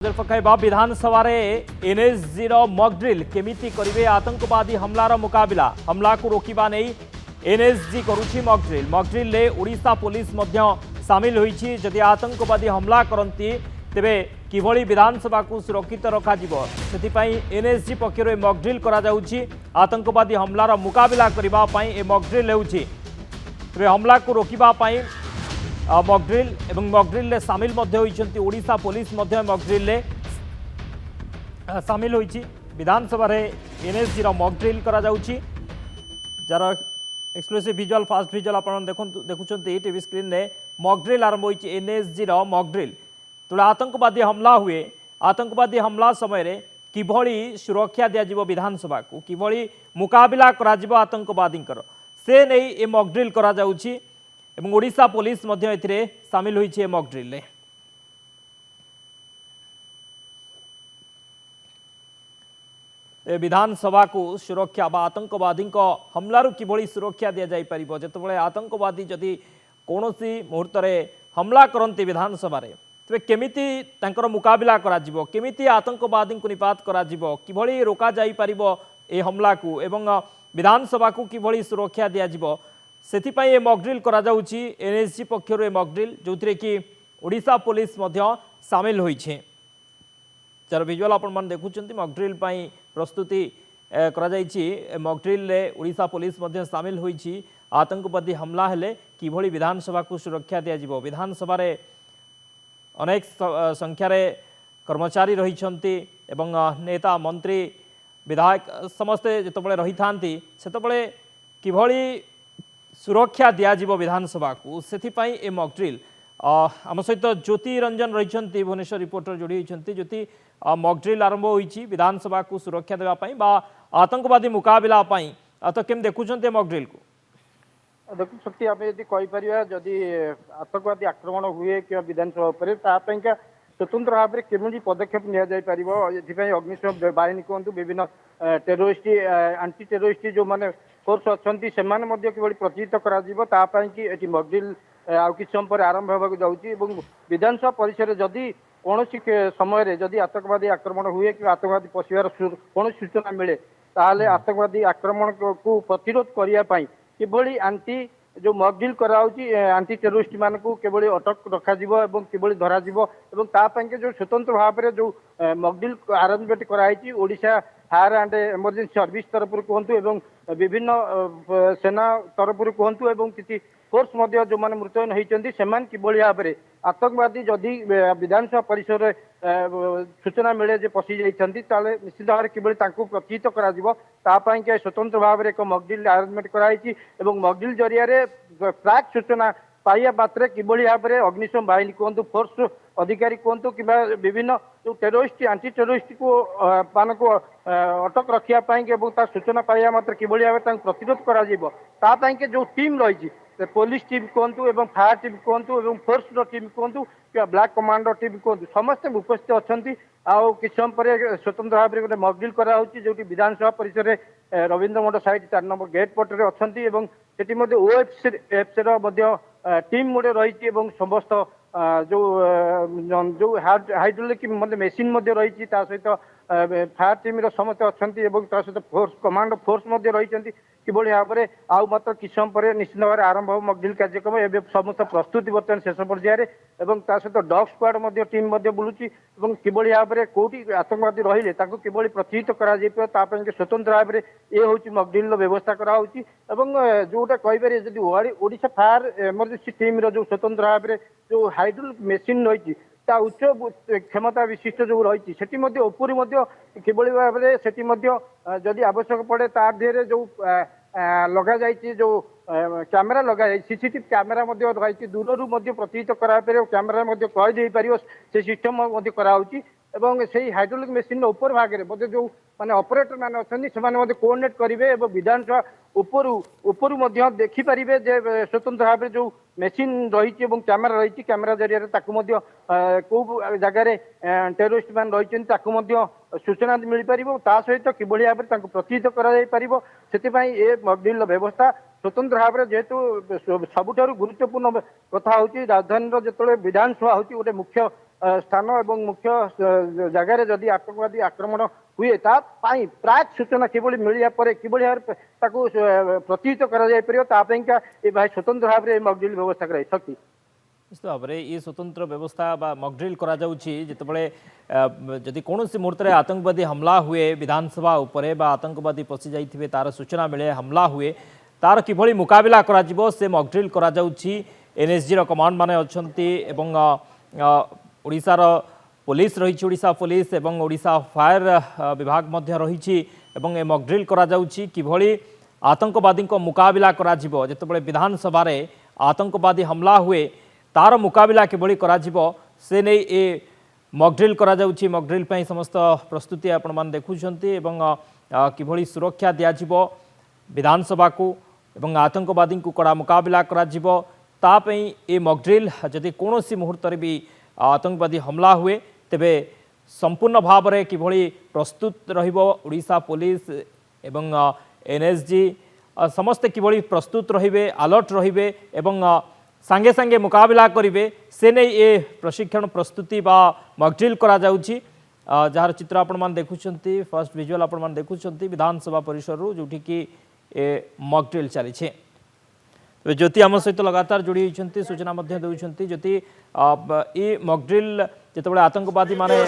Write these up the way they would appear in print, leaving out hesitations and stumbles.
पकाइबा विधानसभा NSG mock drill केमिति करिवे आतंकवादी हमलार मुकाबला हमला को रोकवा नहीं एनएसजी करुछि मॉक ड्रिल रे ओडिशा पुलिस मध्य सामिल होइछि। जदि आतंकवादी हमला करती तेबे किभଳି विधानसभा को सुरक्षित रखा से एनएसजी पक्षर मॉक ड्रिल करा जाउछि। आतंकवादी हमलार मुकाबला करबा पई ए मॉक ड्रिल हेउछि। तेबे हमला को रोकबा पई मॉक ड्रिल एवं मॉक ड्रिल सामिल होती ओडिशा पुलिस मॉक ड्रिल सामिल होती विधानसभा एनएसजी मॉक ड्रिल करा जाउछि। जार एक्सक्लूसिव विजुअल फास्ट विजुअल आप देखुं टीवी स्क्रीन में मॉक ड्रिल आरंभ होती एनएसजी मॉक ड्रिल तो आतंकवादी हमला हुए आतंकवादी हमला समय किभଳି सुरक्षा दिज्व विधानसभा को किभଳି मुकाबला करा आतंकवादी से नहीं ए मॉक ड्रिल करा जाउछि। एवं ओडिशा पुलिस मध्य एथिरे सामिल होइछे मॉक ड्रिल रे। विधानसभा को सुरक्षा बा आतंकवादी हमलारू किभଳି सुरक्षा दि जाई परिबो जेतेबेले आतंकवादी जदि कोनोसी मुहूर्त रे हमला करंती विधानसभा रे तेबे केमिति तांकर मुकाबला करा जिवो केमिति आतंकवादी को निपात करा जिवो किभଳି रोका जाई परिबो ए हमला को एवं विधानसभा को किभଳି सुरक्षा दि जाइबो सेथिपाई ए मॉक ड्रिल करा जाउछि। एनएसजी पक्षर ए मॉक ड्रिल जो कि ओडिशा पुलिस मध्य सामिल होइछे। चार विजुअल आपण मन देखुचंती मॉक ड्रिल पई प्रस्तुति करा जाइछि। मॉक ड्रिल रे ओडिशा पुलिस मध्य सामिल होइछि। आतंकवादी हमला हेले किभଳି विधानसभा को सुरक्षा दिया जिवो विधानसभा रे अनेक संख्यार कर्मचारी रहिछंती एवं नेता मंत्री विधायक समस्ते जेतबेले रही थांती सेतबेले किभଳି सुरक्षा दिज्व विधानसभा को से ए मॉक ड्रिल आम सहित ज्योति रंजन रही भुवनेश्वर रिपोर्टर जोड़ी होती ज्योति मॉक ड्रिल आरंभ होती विधानसभा को सुरक्षा देवाई बा आतंकवादी मुकाबला तो केम देखुं मॉक ड्रिल को देखु शक्ति आम यदि कहीपर जदि आतंकवादी आक्रमण हुए कि विधानसभा उपर तापाई स्वतंत्र भाव में केमी पदक्षेप नि अग्निशम बाहिनी कहतु विभिन्न टेरोरिस्ट आंटी टेरोरिस्ट जो मैंने फोर्स अच्छा से प्रचित कर मॉक ड्रिल आउ कि समय पर आरंभ होगा जाऊँगी। विधानसभा परिसर जदि कौन समय जदि आतंकवादी आक्रमण हुए कि आतंकवादी पशिबार कौन सूचना मिले ताहले आतंकवादी आक्रमण को प्रतिरोध करने किभଳି आंटी जो मॉक ड्रिल कराऊँगी आंटी टेरोरिस्ट मान को केवल अटक रखा किभଳି धराजिव जो स्वतंत्र भाव में जो मॉक ड्रिल आरेंजमेंट कराई Odisha fire and emergency service तरफ कहतु विभिन्न सेना तरफ कहतु किसी फोर्स जो मैंने मुतयन होती से किभଳି भाव में आतंकवादी जदि विधानसभा परिसर सूचना मिले जे पशि जाइछंती ताले निश्चित भाव में किभଳି तांको प्रचित करा जिवो तापाई के स्वतंत्र भाव में एक मॉक ड्रिल आरेंजमेंट कराई एवं मॉक ड्रिल जरिया प्राक सूचना पाइया मात्रे किभଳି भाव में अग्निशम बाहिनी कहतु फोर्स अधिकारी कहतु कि विभिन्न जो टेरोरिस्ट आंटी टेरोरिस्ट को मान को अटक रखापी सूचना पाइया मात्र किभଳି भाव में प्रतिरोध करा जो टीम रही पुलिस टीम कहतु एवं फायर टीम कहतु फोर्स टीम कहतु कि ब्लैक कमांडर टीम कहतु समस्ते उपस्थित अच्छा कि समय पर स्वतंत्र भाव में गोटे मॉक ड्रिल कराऊँगी जो विधानसभा परिसर में रवींद्र मंडल साइड 4 नंबर गेट पटे अच्छा से ओएफसी टीम गोटे रही समस्त जो जो हाइड्रोलिक मेसीन रही सहित फायर टीम समस्त अच्छा सहित फोर्स कमांडो फोर्स रही किभଳି भाव में आउ मात्र कि समय पर निश्चित भाव में आरंभ हो मॉक ड्रिल कार्यक्रम एवं समस्त प्रस्तुति बर्तमान शेष पर्यायर एवं सहित डॉग स्क्वाड टीम बुलूची किभଳି भाव में कौटी आतंकवादी रहिले किभଳି प्रचित करा स्वतंत्र भाव में ये हूँ मॉक ड्रिल व्यवस्था कराऊँगी। जोटा कहीपर जब ओडिशा फायर इमरजेंसी टीम जो स्वतंत्र भाव में जो हाइड्रोलिक मेसीन रही उच्च क्षमता विशिष्ट जो रही किभଳି भाव में जदि आवश्यक पड़े तार देहरे जो लगा जाइए जो कैमेरा लगा सीसीटीवी कैमेरा रही दूर प्रचित कराइपर कैमेरा कैद हो पार से सिस्टम कराऊँगी। से हाइड्रोलिक मेसीन ऊपर भागे बोधे जो माने ऑपरेटर मैंने अच्छा कोऑर्डिनेट करेंगे और विधानसभा उपरू देखिपारे जे स्वतंत्र भाव में जो मेसीन रही कैमेरा रही कैमेरा जरिया कौ जगार टेरोरिस्ट मान रही सूचना मिल पार सहित किभଳି भाव में प्रचित कर मॉक ड्रिल व्यवस्था स्वतंत्र भाव में जेहेतु सबुठ गुरुत्वपूर्ण कथा हूँ राजधानी जो विधानसभा हूँ गोटे मुख्य ସ୍ଥାନ ଏବଂ ମୁଖ୍ୟ ଜାଗାରେ ଯଦି ଆତଙ୍କବାଦୀ ଆକ୍ରମଣ ହୁଏ ତା ପାଇଁ ପ୍ରାକ୍ ସୂଚନା କିଭଳି ମିଳିବା ପରେ କିଭଳି ଭାବରେ ତାକୁ ପ୍ରତିହତ କରାଯାଇପାରିବ ତା ପାଇଁକା ଏ ଭାଇ ସ୍ୱତନ୍ତ୍ର ଭାବରେ ମକ୍ଡ୍ରିଲ୍ ବ୍ୟବସ୍ଥା କରାଯାଇ ଶକ୍ତି ନିଶ୍ଚିତ ଭାବରେ ଏ ସ୍ୱତନ୍ତ୍ର ବ୍ୟବସ୍ଥା ବା ମକ୍ଡ୍ରିଲ୍ କରାଯାଉଛି ଯେତେବେଳେ ଯଦି କୌଣସି ମୁହୂର୍ତ୍ତରେ ଆତଙ୍କବାଦୀ ହମଲା ହୁଏ ବିଧାନସଭା ଉପରେ ବା ଆତଙ୍କବାଦୀ ପଶି ଯାଇଥିବେ ତାର ସୂଚନା ମିଳେ ହମଲା ହୁଏ ତାର କିଭଳି ମୁକାବିଲା କରାଯିବ ସେ ମକ୍ଡ୍ରିଲ୍ କରାଯାଉଛି ଏନ୍ଏସ୍ଜିର କମାଣ୍ଡ ମାନେ ଅଛନ୍ତି ଏବଂ ଓଡ଼ିଶାର পুলিশ রয়েছে ওড়িশা পুলিশ এবং ওড়িশা ফায়ার বিভাগ মধ্যে রয়েছে এবং এ মকড্রিল করা যাচ্ছে কিভাবে আতঙ্কবাদী মুকাবিলা করা যেতবে বিধানসভার আতঙ্কবাদী হমলা হুয়ে তার মুকাবিলা কিভাবে করা সে নেই এ মকড্রিল করা যাচ্ছে মকড্রিল পাই সমস্ত প্রস্তুতি আপনার দেখুছেন এবং কিভাবে সুরক্ষা দিয়াযিব বিধানসভা কু এবং আতঙ্কবাদী কড়া মুকাবিলা করা তাপাই এ মকড্রিল যদি কৌশি মুহূর্তে भी आतंकवादी हमला हुए तेबे संपूर्ण भाव में किभली प्रस्तुत रहिबा पुलिस एवं एनएसजी समस्ते किभली प्रस्तुत रहिबे अलर्ट रहिबे एवं सांगे सांगे मुकाबला करिवे से नहीं ए प्रशिक्षण प्रस्तुति बा मकड्रिल करा जाउची जार चित्र आपण मान देखुछंती फर्स्ट विजुअल आपण मान देखुछंती विधानसभा परिसर रु जोठी कि ए मकड्रिल चली छे। तो ज्योति आम सहित लगातार जोड़ी होती सूचना देउछंती ज्योति ये मकड्रिल जितेबाला आतंकवादी माने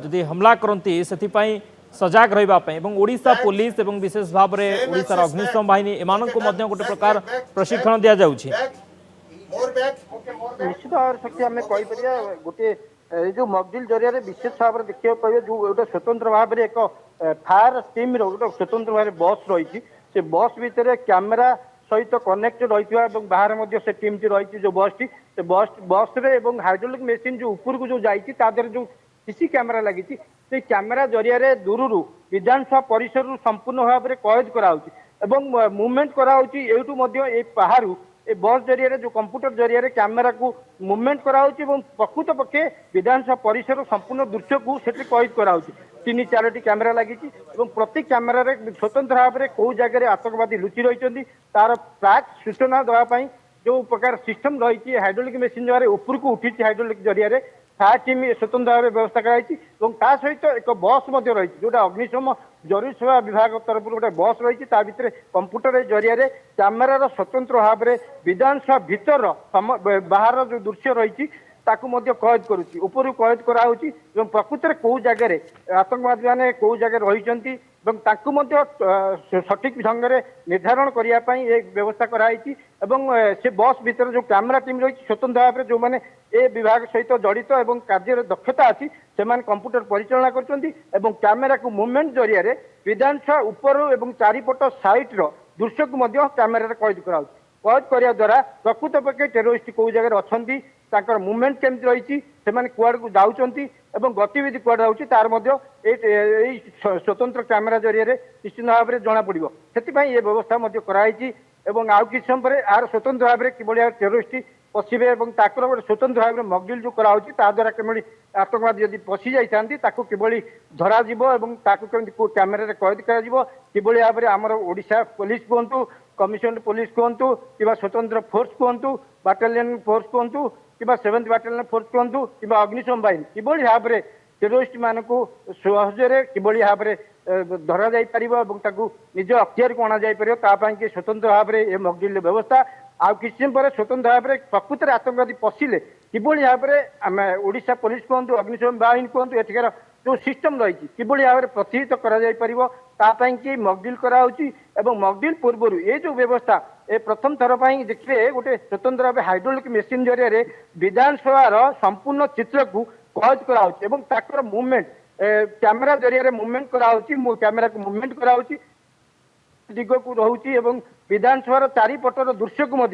जदि हमला करती से सजाग रही ओडिशा पुलिस एवं विशेष भाव में ओडिशार अग्निशम बाहिनी एमानन को मध्य गोटे प्रकार प्रशिक्षण दिया जाउछि। निश्चित भाव शक्ति आम कहीपर गोटे जो मकड्रिल जरिया विशेष भाव में देखा पाइबे जो गोटे स्वतंत्र भाव में एक फायर टीम गोटे स्वतंत्र भाव बस रही से बस भितर कैमेरा सहित कनेक्टेड रही बाहर से टीम टी रही जो बस रे हाइड्रोलिक मेसीन जो ऊपर को जो जाती जो सीसी कैमेरा लगी से कैमेरा जरिया दूर विधानसभा परिसर संपूर्ण भाव में कैद करा मूवमेंट करा बाहर ए बस जरिया जो कंप्यूटर जरिया कैमेरा को मूवमेंट करा प्रकृत पक्षे विधानसभा परिसर संपूर्ण दृश्य को कैद करा तीन चारोटी कैमेरा लगी प्रति कैमेरा स्वतंत्र भाव में कौ जगह आतंकवादी लुचि रही तार प्राक सूचना देवाई जो प्रकार सिस्टम रही हाइड्रोलिक मेसीन जरिए ऊपर को उठी हाइड्रोलिक जरिया फायर टीम स्वतंत्र भाव व्यवस्था कराई सहित एक बस रही जोटा अग्निशम जरूरी सेवा विभाग तरफ गोटे बस रही भितर कंप्यूटर जरिया कैमेरार स्वतंत्र भाव में विधानसभा भितर बाहर जो दृश्य रही कैद करुच्ची ऊपर कैद कराऊँच प्रकृत में कौ जगह आतंकवादी मैंने कौ जगह रही सठिक ढंग से निर्धारण करने व्यवस्था कराई से बस भितर जो कैमेरा टीम रही स्वतंत्र भाव में जो मैंने ए विभाग सहित जड़ित और कार्य दक्षता अच्छी से कंप्यूटर परिचालना कर कैमेरा को मूवमेंट जरिया विधानसभा ऊपर और चारिपट साइट दृश्य को कैमेरा कैद कराऊँ कैद करने द्वारा प्रकृत पक्षे टेरोरिस्ट कौ जगह अच्छा मूवमेंट केमती रही कुआड़ को जाऊँगी गतिविधि कुआड़ जाऊँगी तार स्वतंत्र कैमेरा जरिया निश्चित भाव में जना पड़ो से ये व्यवस्था कराई आउ कि समय आर स्वतंत्र भाव में किभली टेरोरिस्ट पशिबे और गोटे स्वतंत्र भाव में मकड्रिल जो कराऊँगी द्वारा केवल आतंकवादी जब पशि जाता किभली धरा कैमेरा कैद कर भाव में आमर ओडिशा पुलिस कहतु कमिशन पुलिस कहतु कि स्वतंत्र फोर्स कहतु बाटालियन फोर्स कहतु कि 7th बाटालियन फोर्स कहतु कि अग्निशम बाहिनी किभली भाव में टेरोरिस्ट मान को सहजरे किभली भाव में धरा जापर निज अख्तियार को अणा जापर स्वतंत्र भाव में ये मकड्रिल व्यवस्था आउ कि समय स्वतंत्र भाव में प्रकृत में आतंकवादी पशिले किभली भाव में आम ओडिशा पुलिस कहतु अग्निशम बाहिनी कहतु एठिकार जो सिस्टम रही किभली भाव में प्रतिहित कर मकड्रिल कराऊँगी मकड्रिल पूर्व ये जो व्यवस्था ए प्रथम थर पर देखिए गोटे स्वतंत्र भाव हाइड्रोलिक मेसीन जरिया विधानसभा संपूर्ण चित्र को कैद कराऊँगी मूवमेंट कैमेरा जरिया मूवमेंट कराऊँगी कैमेरा को मूवमेंट कराऊँगी दिग को रोचे विधानसभा चारिपटर दृश्य को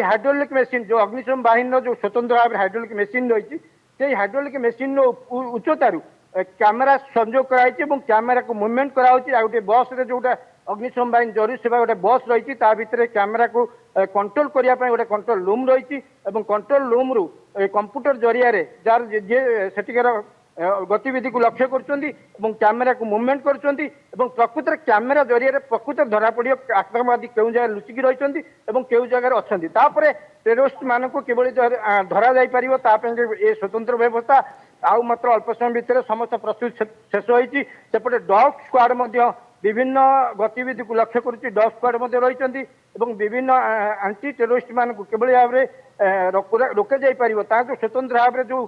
हाइड्रोलिक मेसीन जो अग्निशम बाहिनी जो स्वतंत्र भाव में हाइड्रोलिक मेसीन रही से हाइड्रोलिक मेसीन उच्चतार कैमेरा संजोग कराई कैमेरा को मूवमेंट कराऊँगी गोटे बस रे जोटा अग्निशम बाहिनी जरूरी सेवा गोटे बस रही भितर कैमेरा को कंट्रोल करने गोटे कंट्रोल रूम रही कंट्रोल रूम रु कंप्यूटर जरिया जार जे सेठिकार गतिविधि को लक्ष्य कर कैमेरा को मुवमेंट कर प्रकृत कैमेरा जरिए प्रकृत धरा पड़ आतंकवादी क्यों जगह लुचिकी रही क्यों जगह अच्छा टेरोरिस्ट मान को किभली धरा जाई परिबो ये स्वतंत्र व्यवस्था आउ मात्र अल्प समय भितर समस्त प्रस्तुत शेष होती सेपटे डॉग स्क्वाड विभिन्न गतिविधि को लक्ष्य कर डॉग स्क्वाड रही विभिन्न आंटी टेरोरिस्ट मान को किभली भाव में रोके जाई परिबो ताको स्वतंत्र भाव में जो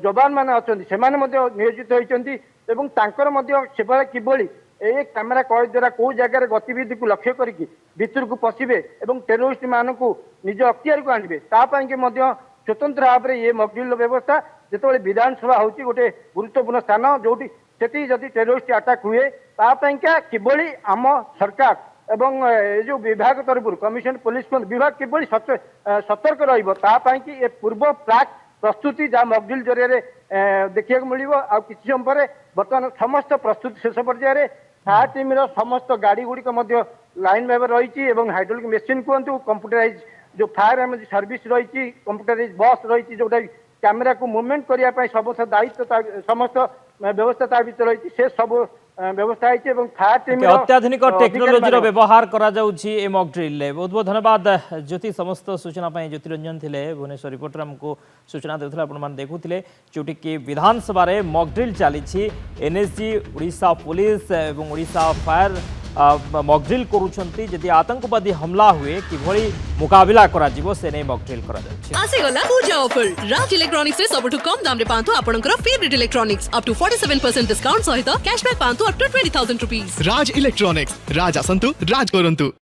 जवान मान अच्छा से नियोजित होती किभली ए कैमेरा कॉल द्वारा कौ जगह गतिविधि को लक्ष्य करके भितर को पशिबे एवं टेरोरिस्ट मान को निज अख्तियार को आनबे स्वतंत्र भाव में ये मॉकड्रिल व्यवस्था जिते विधानसभा हूँ गोटे गुरुत्वपूर्ण स्थान जो जदि टेरोरिस्ट अटैक हुए किभली आम सरकार एवं जो विभाग तरफ कमिशन पुलिस विभाग किभली सतर्क रही ये पूर्व प्राक प्रस्तुति जहाँ मॉकड्रिल जरिए देखा मिल किसी समय पर बर्तमान समस्त प्रस्तुति शेष पर्यायर फायर टीम समस्त गाड़ी गुड़िक लाइन भाव रही हाइड्रोलिक मेसीन कहतु कंप्यूटराइज जो फायर एमर्जेंसी सर्विस रही कंप्यूटराइज बस रही जोटा कैमेरा को मुवमेंट करने समस्त दायित्व समस्त व्यवस्था भर रही से सब व्यवस्था फायर टीम अत्याधुनिक टेक्नोलोजी व्यवहार करा जाउछि ए मॉक ड्रिल ले बहुत बहुत धन्यवाद ज्योति समस्त सूचना पाई ज्योति रंजन थिले भुवनेश्वर रिपोर्टर हमको सूचना देउथले आपण मान देखुथिले जोटी कि विधानसभा रे मॉक ड्रिल चली एनएसजी ओडिशा पुलिस एवं ओडिशा फायर मॉक ड्रिल करूछंती जदि आतंकवादी हमला हुए किभली मुकाबला करा जिवो से नै मॉक ड्रिल करा जाउछि आसे गला पूजा ऑफर राज इलेक्ट्रॉनिक्स से सबठु कम दाम रे पांतु आपनकर favourite electronics up to 47% discount सहित कैशबैक पांतु up to 20,000 rupees Raj electronics Raj आसंतु राज करंतु।